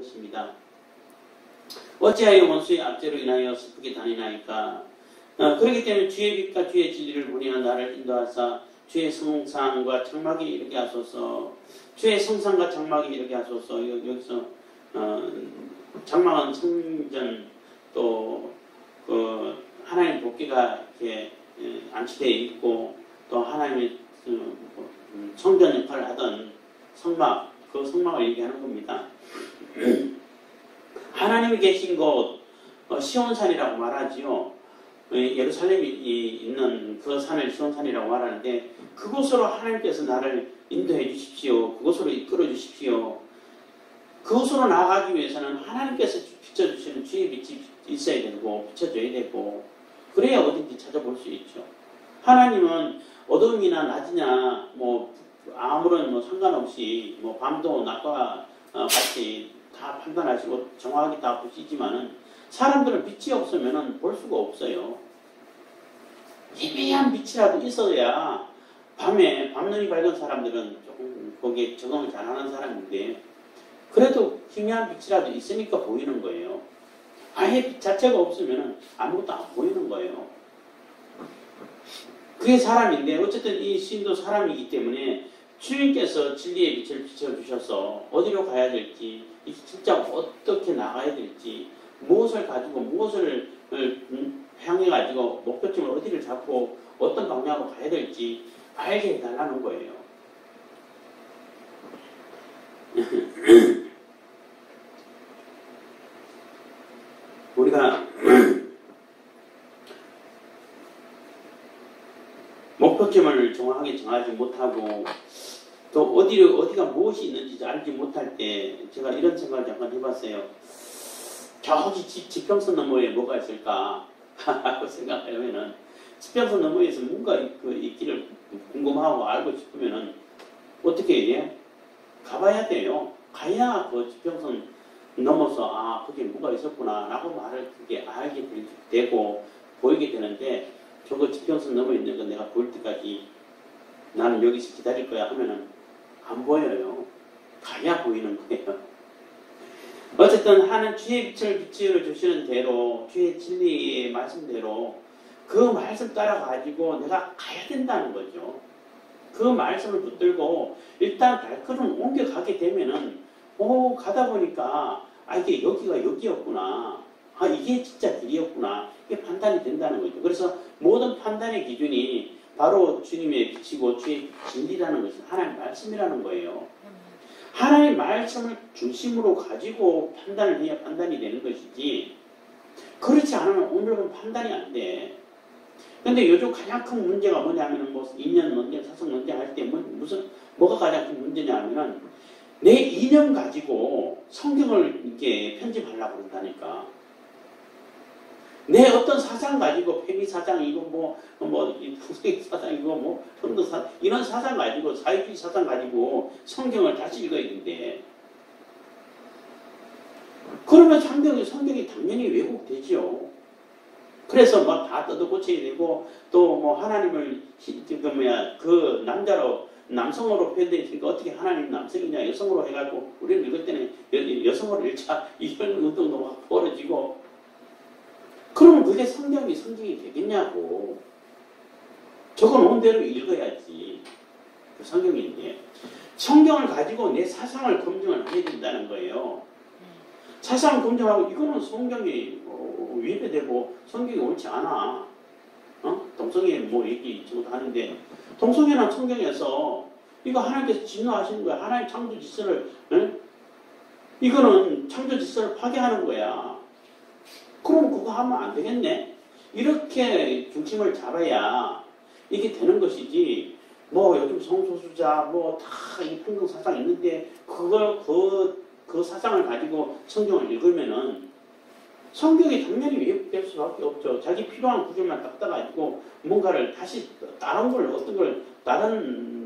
것입니다. 어찌하여 원수의 압제로 인하여 슬프게 다니나이까. 그렇기 때문에 주의 빛과 주의 진리를 보내어 나를 인도하사 주의 성상과 장막에 이르게 하소서. 주의 성상과 장막에 이르게 하소서. 여기서 장막은 성전, 또 하나님 도끼가 이렇게 안치되어 있고, 또 하나님의 성전 역할을 하던 성막, 그 성막을 얘기하는 겁니다. 하나님이 계신 곳, 시온산이라고 말하지요. 예루살렘이 있는 그 산을 시온산이라고 말하는데, 그곳으로 하나님께서 나를 인도해 주십시오. 그곳으로 이끌어 주십시오. 그곳으로 나아가기 위해서는 하나님께서 비춰주시는 주의 빛이 있어야 되고, 비춰줘야 되고, 그래야 어딘지 찾아볼 수 있죠. 하나님은 어둠이나 낮이냐, 아무런 상관없이, 밤도 낮과 같이 다 판단하시고 정확하게 다 보시지만은, 사람들은 빛이 없으면 볼 수가 없어요. 희미한 빛이라도 있어야 밤에, 밤눈이 밝은 사람들은 조금 거기에 적응을 잘하는 사람인데, 그래도 희미한 빛이라도 있으니까 보이는 거예요. 아예 빛 자체가 없으면 아무것도 안 보이는 거예요. 그게 사람인데, 어쨌든 이 시인도 사람이기 때문에 주님께서 진리의 빛을 비춰주셔서 어디로 가야 될지, 진짜 어떻게 나가야 될지, 무엇을 가지고 무엇을 향해가지고 목표점을 어디를 잡고 어떤 방향으로 가야 될지 알게 해달라는 거예요. 우리가 목표점을 정확하게 정하지 못하고 또 어디가 무엇이 있는지 알지 못할 때 제가 이런 생각을 잠깐 해봤어요. 저기 지평선 너머에 뭐가 있을까 하고 생각하면은, 지평선 너머에서 뭔가 있기를 궁금하고 알고 싶으면은 어떻게 해? 가봐야 돼요. 가야 그 지평선 넘어서 거기에 뭐가 있었구나 라고 말을 그게 알게 되고 보이게 되는데, 저거 지평선 넘어 있는 거 내가 볼 때까지 나는 여기서 기다릴 거야 하면은 안 보여요. 가야 보이는 거예요. 어쨌든 하는 주의 빛을 비추어 주시는 대로, 주의 진리의 말씀대로 그 말씀 따라가지고 내가 가야 된다는 거죠. 그 말씀을 붙들고 일단 발걸음 옮겨가게 되면은 가다 보니까 이게 여기가 여기였구나, 이게 진짜 길이었구나, 이게 판단이 된다는 거죠. 그래서 모든 판단의 기준이 바로 주님의 빛이고 주의 진리라는 것은 하나님 말씀이라는 거예요. 하나님 말씀을 중심으로 가지고 판단을 해야 판단이 되는 것이지, 그렇지 않으면 오늘은 판단이 안 돼. 근데 요즘 가장 큰 문제가 뭐냐면은 이념 논쟁, 사상 논쟁할 때 뭐가 가장 큰 문제냐 하면은 내 이념 가지고 성경을 이렇게 편집하려고 그런다니까. 내 어떤 사상 가지고 페미 사상이고 풍수의 사상이고 현도 사상, 이런 사상 가지고, 사회주의 사상 가지고 성경을 다시 읽어야 되는데, 그러면 성경이 당연히 왜곡되죠. 그래서 다 뜯어고쳐야 되고, 또 하나님을 그 남성으로 표현되니까 어떻게 하나님 남성이냐 여성으로 해가지고, 우리는 읽을 때는 여성으로 읽자 이런 운동도 막 벌어지고, 그러면 그게 성경이 되겠냐고. 적어놓은 대로 읽어야지. 그 성경인데, 성경을 가지고 내 사상을 검증을 해야 된다는 거예요. 사상을 검증하고 이거는 성경이 위배되고 성경이 옳지 않아. 동성애 얘기 저것도 하는데, 동성애는 성경에서 이거 하나님께서 진노하시는 거야. 하나님 창조 질서를, 이거는 창조 질서를 파괴하는 거야. 그럼 그거 하면 안 되겠네? 이렇게 중심을 잡아야 이게 되는 것이지, 요즘 성소수자, 다 이 평등 사상 있는데, 그 사상을 가지고 성경을 읽으면은, 성경이 당연히 왜곡될 수밖에 없죠. 자기 필요한 구절만 딱 따가지고, 뭔가를 다시, 다른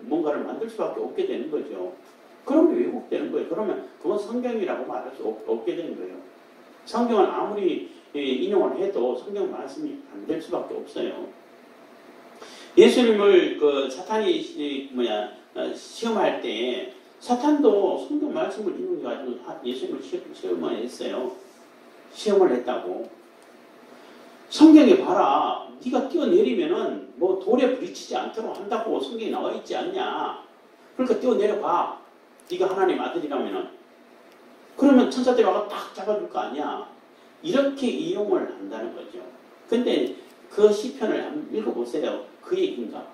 뭔가를 만들 수밖에 없게 되는 거죠. 그러면 왜곡되는 거예요. 그러면 그건 성경이라고 말할 수 없게 되는 거예요. 성경을 아무리 인용을 해도 성경 말씀이 안 될 수밖에 없어요. 예수님을 사탄이 시험할 때 사탄도 성경 말씀을 읽는 게 가지고 예수님을 시험을 했어요. 시험을 했다고. 성경에 봐라. 네가 뛰어내리면은 뭐 돌에 부딪히지 않도록 한다고 성경에 나와 있지 않냐. 그러니까 뛰어내려봐. 네가 하나님 아들이라면은. 그러면 천사들이 와서 딱 잡아줄 거 아니야. 이렇게 이용을 한다는 거죠. 근데 그 시편을 한번 읽어보세요. 그 얘기인가?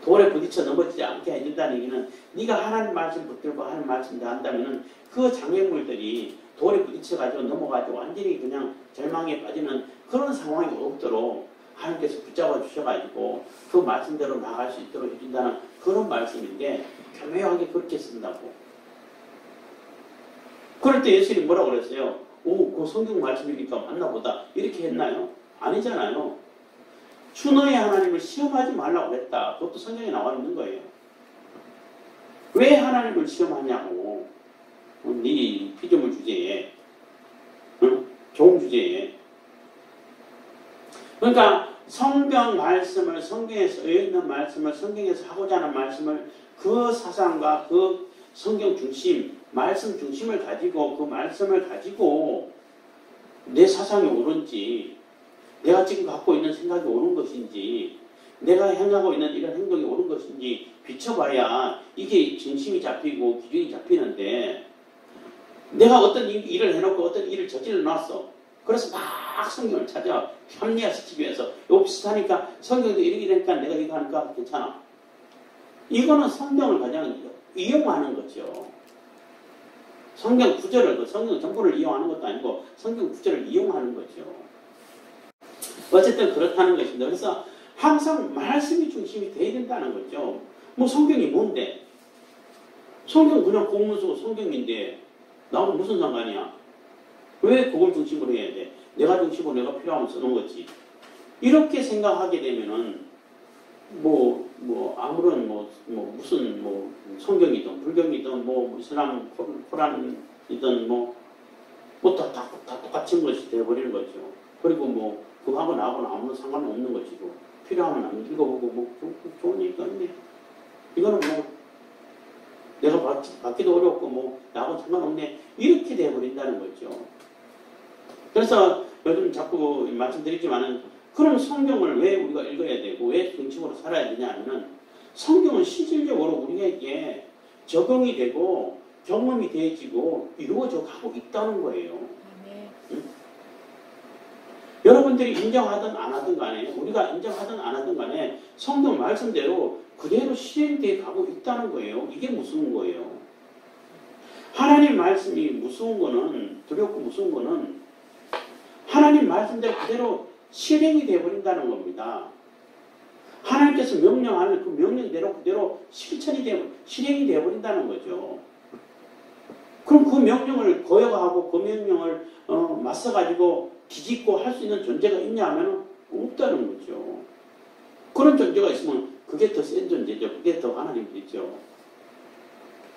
돌에 부딪혀 넘어지지 않게 해준다는 얘기는 네가 하나님 말씀 붙들고 하나님 말씀 다 한다면은 그 장애물들이 돌에 부딪혀가지고 넘어가지고 완전히 그냥 절망에 빠지는 그런 상황이 없도록 하나님께서 붙잡아 주셔가지고 그 말씀대로 나아갈 수 있도록 해준다는 그런 말씀인데 교묘하게 그렇게 쓴다고. 그럴 때 예수님이 뭐라고 그랬어요? 오, 그 성경 말씀이니까 맞나 보다. 이렇게 했나요? 아니잖아요. 주 너의 하나님을 시험하지 말라고 했다. 그것도 성경에 나와 있는 거예요. 왜 하나님을 시험하냐고. 네 피조물 주제에. 응? 좋은 주제에. 그러니까 성경 말씀을, 성경에 써 있는 말씀을, 성경에서 하고자 하는 말씀을 그 사상과 그 성경 중심, 말씀 중심을 가지고 그 말씀을 가지고 내 사상이 옳은지, 내가 지금 갖고 있는 생각이 옳은 것인지, 내가 행하고 있는 이런 행동이 옳은 것인지 비춰봐야 이게 중심이 잡히고 기준이 잡히는데, 내가 어떤 일을 해놓고 어떤 일을 저질러 놨어. 그래서 막 성경을 찾아 합리화시키기 위해서 이거 비슷하니까 성경도 이러니까 내가 이거 하니까 괜찮아. 이거는 성경을 그냥 이용하는 거죠. 성경 구절을, 성경 전부를 이용하는 것도 아니고 성경 구절을 이용하는 거죠. 어쨌든 그렇다는 것입니다. 그래서 항상 말씀이 중심이 돼야 된다는 거죠. 뭐 성경이 뭔데? 성경 그냥 공문서 성경인데 나하고 무슨 상관이야? 왜 그걸 중심으로 해야 돼? 내가 중심으로 내가 필요하면 쓰는 거지. 이렇게 생각하게 되면은 아무런 무슨 성경이든 불경이든 이슬람 코란이든 다 똑같은 것이 되어버리는 거죠. 그리고 그거하고 나하고는 아무런 상관은 없는 것이고 필요하면 한번 읽어보고 좋은 얘기가 있네. 이거는 내가 받기도 어렵고 나하고 상관없네. 이렇게 되어버린다는 거죠. 그래서 요즘 자꾸 말씀드리지만은 그럼 성경을 왜 우리가 읽어야 되고 왜 중심으로 살아야 되냐 하면은 성경은 실질적으로 우리에게 적용이 되고 경험이 되어지고 이루어져 가고 있다는 거예요. 네. 응? 여러분들이 인정하든 안 하든 간에 우리가 인정하든 안 하든 간에 성경 말씀대로 그대로 실행되어 가고 있다는 거예요. 이게 무서운 거예요. 하나님 말씀이 무서운 거는 두렵고 무서운 거는 하나님 말씀대로 그대로 실행이 되어버린다는 겁니다. 하나님께서 명령하는 그 명령대로 그대로 실행이 되어버린다는 거죠. 그럼 그 명령을 거역하고 그 명령을 맞서가지고 뒤집고 할 수 있는 존재가 있냐 하면 없다는 거죠. 그런 존재가 있으면 그게 더 센 존재죠. 그게 더 하나님이죠.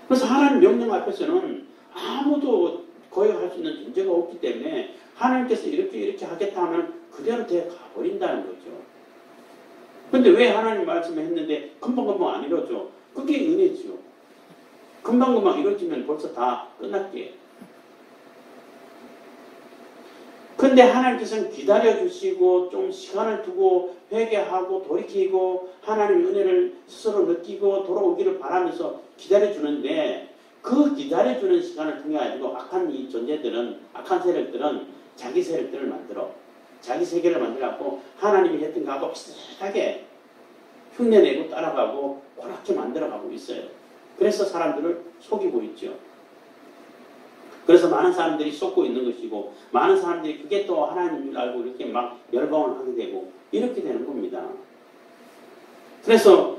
그래서 하나님 명령 앞에서는 아무도 거역할 수 있는 존재가 없기 때문에 하나님께서 이렇게 하겠다 하면 그대로 되어 가버린다는 거죠. 근데 왜 하나님 말씀을 했는데 금방금방 안 이루어져? 그게 은혜죠. 금방금방 이루어지면 벌써 다 끝났게. 근데 하나님께서는 기다려주시고 좀 시간을 두고 회개하고 돌이키고 하나님의 은혜를 스스로 느끼고 돌아오기를 바라면서 기다려주는데 그 기다려주는 시간을 통해 가지고 악한 이 존재들은, 악한 세력들은 자기 세력들을 만들어. 자기 세계를 만들어갖고 하나님이 했던 거하고 비슷하게 흉내내고 따라가고 그렇게 만들어가고 있어요. 그래서 사람들을 속이고 있죠. 그래서 많은 사람들이 속고 있는 것이고 많은 사람들이 그게 또 하나님인 줄 알고 이렇게 막 열광을 하게 되고 이렇게 되는 겁니다. 그래서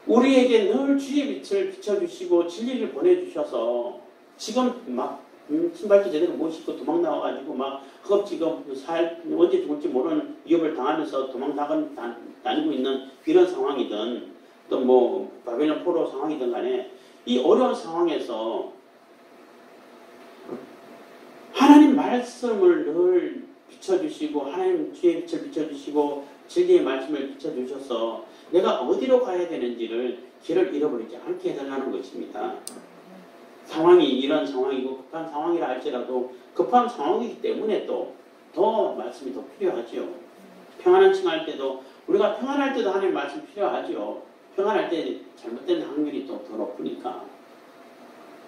우리에게 늘 주의 빛을 비춰주시고 진리를 보내주셔서 지금 막 신발도 제대로 못 신고 도망 나와가지고 막 허겁지겁 언제 죽을지 모르는 위협을 당하면서 도망 다니고 있는 이런 상황이든 또 바벨론 포로 상황이든 간에 이 어려운 상황에서 하나님 말씀을 늘 비춰주시고 하나님 주의 빛을 비춰주시고 진리의 말씀을 비춰주셔서 내가 어디로 가야 되는지를 길을 잃어버리지 않게 해달라는 것입니다. 상황이 이런 상황이고 급한 상황이라 할지라도 급한 상황이기 때문에 또 더 말씀이 더 필요하죠. 평안한 칭할 때도 우리가 평안할 때도 하나님 말씀 필요하죠. 평안할 때 잘못된 확률이 또 더 높으니까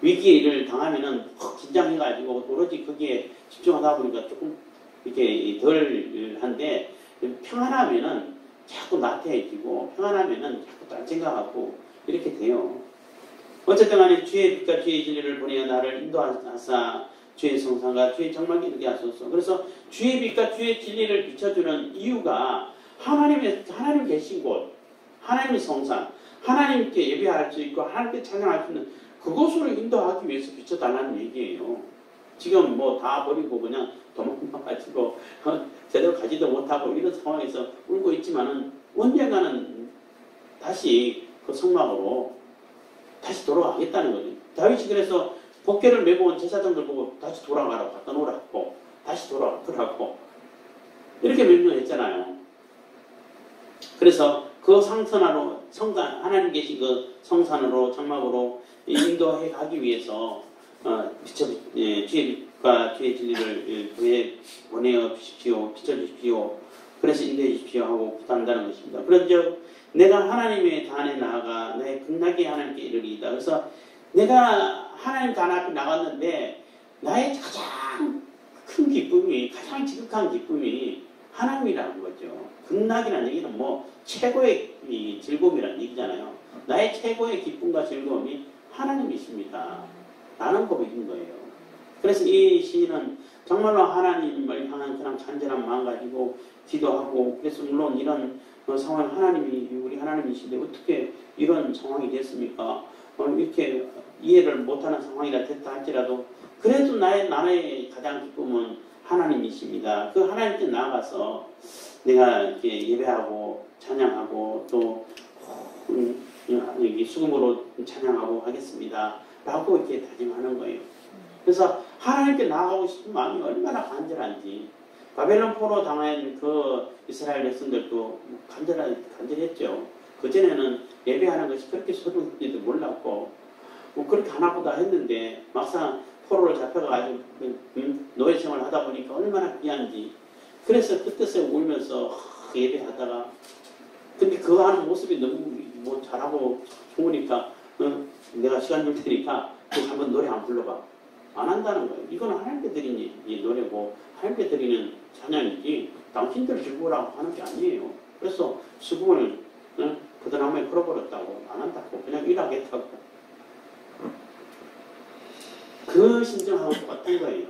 위기를 당하면은 확 긴장해가지고 오로지 거기에 집중하다 보니까 조금 이렇게 덜한데 평안하면은 자꾸 나태해지고 평안하면은 자꾸 딴 생각하고 이렇게 돼요. 어쨌든 간에 주의 빛과 주의 진리를 보내어 나를 인도하사 주의 성상과 주의 정말 이루게 하소서. 그래서 주의 빛과 주의 진리를 비춰주는 이유가 하나님 계신 곳, 하나님의 성상, 하나님께 예배할 수 있고 하나님께 찬양할 수 있는 그곳으로 인도하기 위해서 비춰달라는 얘기예요. 지금 뭐 다 버리고 그냥 도망가가지고 제대로 가지도 못하고 이런 상황에서 울고 있지만은 언젠가는 다시 그 성막으로 다시 돌아가겠다는 거죠. 다윗이 그래서 복궤를 메고 온 제사장들 보고 다시 돌아가라고 갖다 놓으라고 다시 돌아가라고 이렇게 명령했잖아요. 그래서 그 성산으로 성산 하나님 계신 그 성산으로 장막으로 인도해 가기 위해서 주의 빛과 주의 진리를 보내어 주십시오. 비춰주십시오. 그래서 인도해 주십시오 하고 부탁한다는 것입니다. 그런즉 내가 하나님의 단에 나아가 내 극락의 하나님께 이르리이다. 그래서 내가 하나님 단 앞에 나갔는데 나의 가장 큰 기쁨이 가장 지극한 기쁨이 하나님이라는 거죠. 극락이라는 얘기는 뭐 최고의 즐거움이라는 얘기잖아요. 나의 최고의 기쁨과 즐거움이 하나님이십니다. 라는 고백인 거예요. 그래서 이 시인은 정말로 하나님을 향한 그런 간절한 마음 가지고 기도하고 그래서 물론 이런 상황 하나님이 우리 하나님이신데 어떻게 이런 상황이 됐습니까? 이렇게 이해를 못하는 상황이라 됐다 할지라도 그래도 나의 가장 기쁨은 하나님이십니다. 그 하나님께 나아가서 내가 이렇게 예배하고 찬양하고 또 수금으로 찬양하고 하겠습니다. 라고 이렇게 다짐하는 거예요. 그래서 하나님께 나아가고 싶은 마음이 얼마나 간절한지 바벨론 포로 당한 그 이스라엘 백성들도 간절했죠. 그전에는 예배하는 것이 그렇게 소중한지도 몰랐고 뭐 그렇게 하나보다 했는데 막상 포로를 잡혀가지고 노예 생활을 하다 보니까 얼마나 귀한지 그래서 그때서 울면서 예배하다가 근데 그거 하는 모습이 너무 뭐 잘하고 좋으니까 내가 시간 줄 테니까 한번 노래 안 불러봐. 안 한다는 거예요. 이건 하나님께 드리는 이 노래고 하나님께 드리는 찬양이지 당신들 즐거우라고 하는 게 아니에요. 그래서 수금을 그들나무에 걸어버렸다고 안 한다고 그냥 일하겠다고 그 심정하고 똑같은 거예요.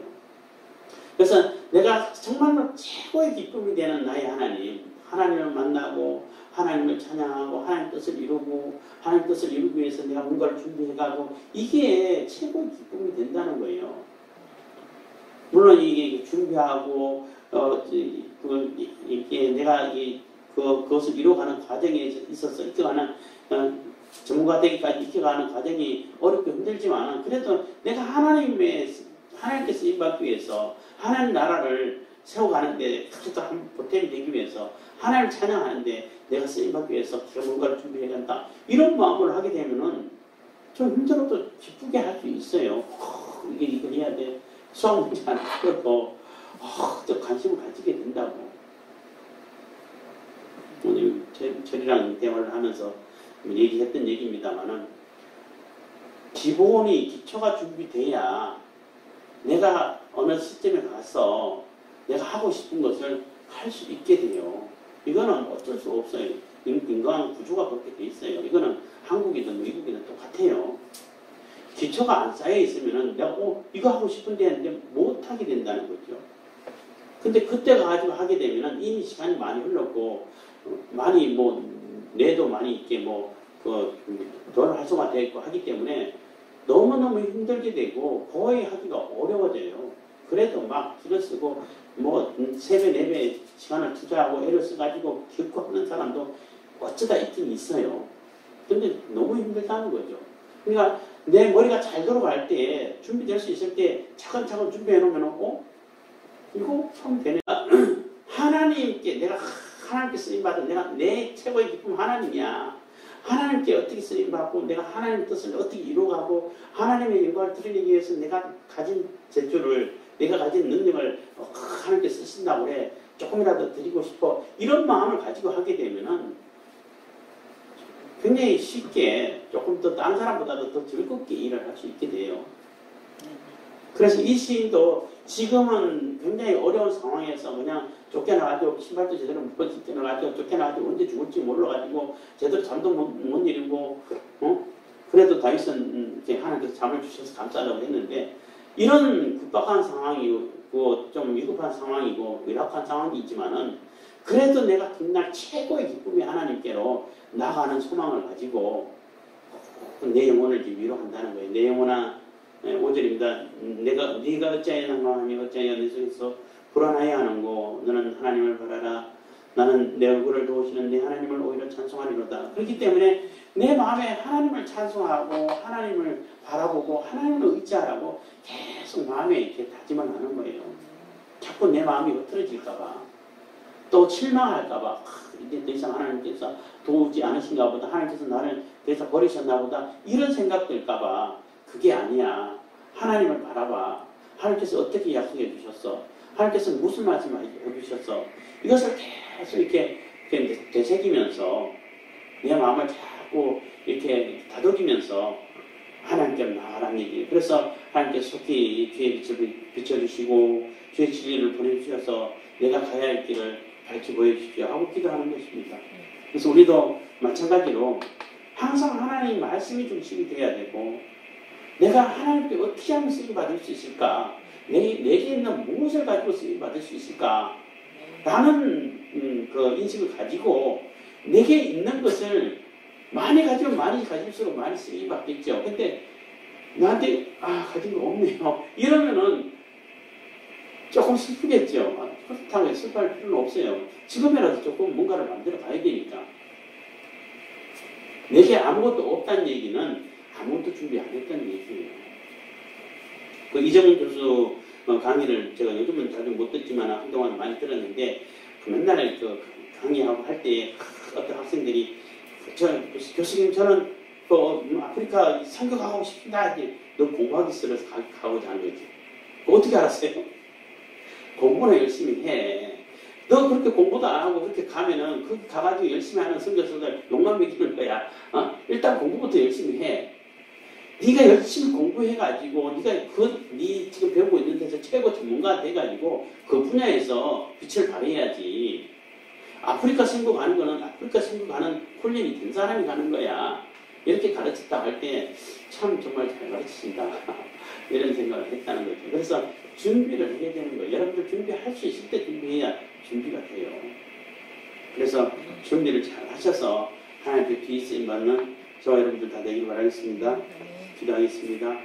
그래서 내가 정말로 최고의 기쁨이 되는 나의 하나님을 만나고 하나님을 찬양하고 하나님 뜻을 이루고 하나님 뜻을 이루기 위해서 내가 뭔가를 준비해가고 이게 최고의 기쁨이 된다는 거예요. 물론 이게 준비하고 이게 내가 그것을 이루어가는 과정에 있어서 이끌어가는 전문가 되기까지 이끌어가는 과정이 어렵고 힘들지만 그래도 내가 하나님께 쓰임받기 위해서 하나님 나라를 세워가는데 한 보탬이 되기 위해서 하나님 찬양하는데 내가 쓰임받기 위해서 뭔가를 준비해야 한다. 이런 마음을 하게 되면은 좀 힘들어도 기쁘게 할 수 있어요. 이거 해야 돼. 수학 문제 안 풀어도 또 관심을 가지게 된다고. 오늘 저희랑 대화를 하면서 얘기했던 얘기입니다만은 기초가 준비돼야 내가 어느 시점에 가서 내가 하고 싶은 것을 할 수 있게 돼요. 이거는 어쩔 수 없어요. 인간 구조가 그렇게 돼 있어요. 이거는 한국이든 미국이든 똑같아요. 기초가 안 쌓여 있으면은 내가 이거 하고 싶은데 했는데 못 하게 된다는 거죠. 근데 그때 가지고 하게 되면은 이미 시간이 많이 흘렀고 많이 뇌도 많이 있게 덜 활성화되어 있고 하기 때문에 너무너무 힘들게 되고 거의 하기가 어려워져요. 그래도 막 길을 쓰고 3배, 4배 시간을 투자하고 애를 써가지고 겪고 하는 사람도 어쩌다 있긴 있어요. 근데 너무 힘들다는 거죠. 그러니까 내 머리가 잘 돌아갈 때 준비될 수 있을 때 차근차근 준비해 놓으면 이거 참 되네. 하나님께 내가 하나님께 쓰임받은 내가 내 최고의 기쁨 하나님이야. 하나님께 어떻게 쓰임받고 내가 하나님의 뜻을 어떻게 이루어가고 하나님의 영광을 드리기 위해서 내가 가진 재주를 내가 가진 능력을 하나님께 쓰신다고 해 조금이라도 드리고 싶어 이런 마음을 가지고 하게 되면은 굉장히 쉽게 조금 더 다른 사람보다도 더 즐겁게 일을 할 수 있게 돼요. 그래서 이 시인도 지금은 굉장히 어려운 상황에서 그냥 쫓겨나가지고 신발도 제대로 못 벗겨나가지고 쫓겨나가지고 언제 죽을지 몰라가지고 제대로 잠도 못 이루고 그래도 다윗은 하나님께서 잠을 주셔서 감사하다고 했는데 이런 급박한 상황이고 좀 위급한 상황이고 위락한 상황이 있지만은 그래도 내가 그날 최고의 기쁨이 하나님께로 나가는 소망을 가지고 내 영혼을 위로한다는 거예요. 내 영혼아 5절입니다. 네가 어찌하여 낭망하니 어찌하여 내 속에서 불안하여 하는고 너는 하나님을 바라라. 나는 내 얼굴을 도우시는 내 하나님을 오히려 찬송하리로다. 그렇기 때문에 내 마음에 하나님을 찬송하고 하나님을 바라보고 하나님을 의지하라고 계속 마음에 이렇게 다짐을 하는 거예요. 자꾸 내 마음이 흐트러질까봐 또 실망할까봐 이제 더 이상 하나님께서 도우지 않으신가 보다 하나님께서 나를 더 이상 버리셨나 보다 이런 생각 들까봐 그게 아니야. 하나님을 바라봐. 하나님께서 어떻게 약속해 주셨어? 하나님께서 무슨 말씀을 해주셨어? 이것을 계속 이렇게 되새기면서 내 마음을 자꾸 이렇게 다독이면서 하나님께 나아가라는 얘기예요. 그래서 하나님께서 속히 주의 빛을 비춰주시고 주의 진리를 보내주셔서 내가 가야 할 길을 밝히 보여주십시오 하고 기도하는 것입니다. 그래서 우리도 마찬가지로 항상 하나님 말씀이 중심이 되어야 되고 내가 하나님께 어떻게 하면 쓰임받을 수 있을까? 내게 있는 무엇을 가지고 쓰임받을 수 있을까? 라는 그 인식을 가지고 내게 있는 것을 많이 가지면 많이 가질수록 많이 쓰임받겠죠. 근데 나한테 가진 거 없네요. 이러면은 조금 슬프겠죠. 그렇다고 슬퍼할 필요는 없어요. 지금이라도 조금 뭔가를 만들어 가야 되니까. 내게 아무것도 없다는 얘기는 아무것도 준비 안 했다는 얘기예요. 그 이정훈 교수 강의를 제가 요즘은 자주 못 듣지만 한동안 많이 들었는데 그 맨날 그 강의하고 할 때 어떤 학생들이 교수님 저는 또 아프리카 선교 가고 싶다. 너 공부하기 싫어서 가고자 하는 거지. 어떻게 알았어요? 공부는 열심히 해. 너 그렇게 공부도 안 하고 그렇게 가면은 거기 가가지고 열심히 하는 선교사들 욕만 먹이는 거야. 일단 공부부터 열심히 해. 네가 열심히 공부해가지고 네 지금 배우고 있는 데서 최고 전문가 돼가지고 그 분야에서 빛을 발휘해야지. 아프리카 선교 가는 거는 아프리카 선교 가는 훈련이 된 사람이 가는 거야. 이렇게 가르쳤다 할 때 참 정말 잘 가르치신다. 이런 생각을 했다는 거죠. 그래서 준비를 해야 되는 거예요. 여러분들 준비할 수 있을 때 준비해야 준비가 돼요. 그래서 준비를 잘 하셔서 하나님께 귀히 쓰임 받는 저와 여러분들 다 되길 바라겠습니다. 기도하겠습니다.